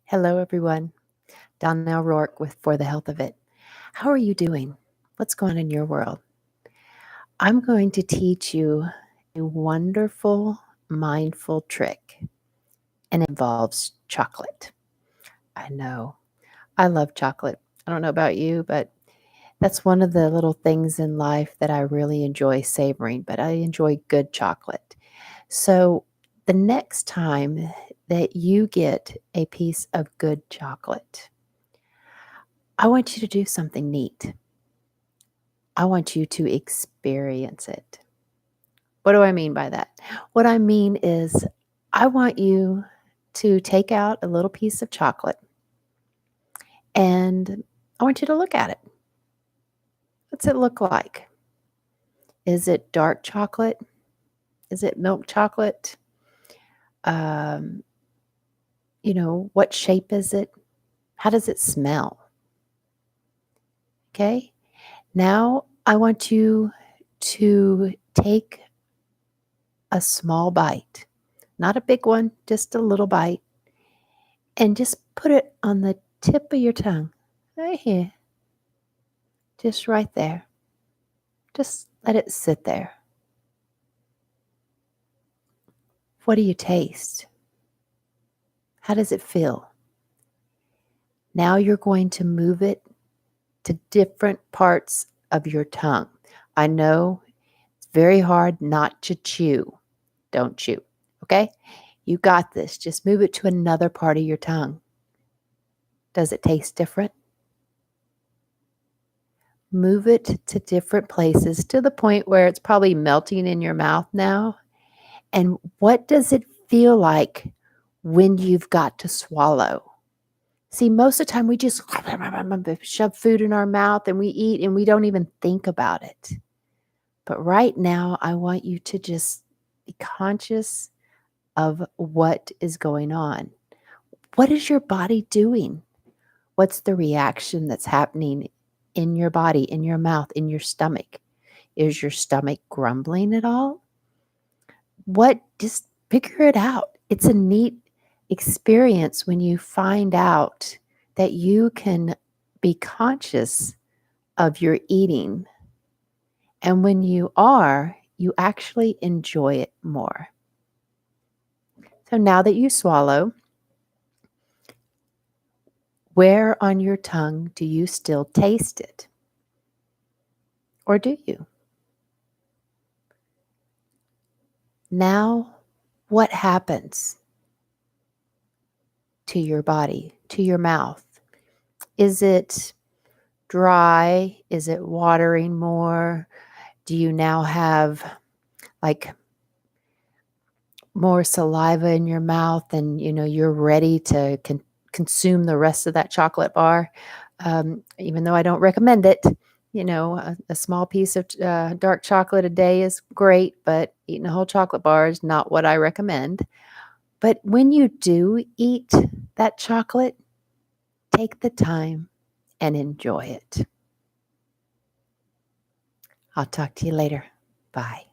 Hello, everyone. Donnell Rourke with For the Health of It. How are you doing? What's going on in your world? I'm going to teach you a wonderful, mindful trick, and it involves chocolate. I know. I love chocolate. I don't know about you, but that's one of the little things in life that I really enjoy savoring, but I enjoy good chocolate. So the next time that you get a piece of good chocolate, I want you to do something neat. I want you to experience it. What do I mean by that? What I mean is, I want you to take out a little piece of chocolate and I want you to look at it. What's it look like? Is it dark chocolate? Is it milk chocolate? Um, what shape is it? How does it smell? Okay. Now I want you to take a small bite, not a big one, just a little bite, and just put it on the tip of your tongue, right here, just right there. Just let it sit there. What do you taste? How does it feel? Now you're going to move it to different parts of your tongue. I know it's very hard not to chew. Don't chew, okay? You got this. Just move it to another part of your tongue. Does it taste different? Move it to different places to the point where it's probably melting in your mouth now. And what does it feel like when you've got to swallow? See, most of the time we just shove food in our mouth and we eat and we don't even think about it. But right now, I want you to just be conscious of what is going on. What is your body doing? What's the reaction that's happening in your body, in your mouth, in your stomach? Is your stomach grumbling at all? Just figure it out. It's a neat experience when you find out that you can be conscious of your eating. And when you are, you actually enjoy it more. So now that you swallow, where on your tongue do you still taste it? Or do you? Now, what happens to your body, to your mouth? Is it dry? Is it watering more? Do you now have like more saliva in your mouth and you're ready to consume the rest of that chocolate bar? Even though I don't recommend it, a small piece of dark chocolate a day is great, but eating a whole chocolate bar is not what I recommend. But when you do eat that chocolate, take the time and enjoy it. I'll talk to you later. Bye.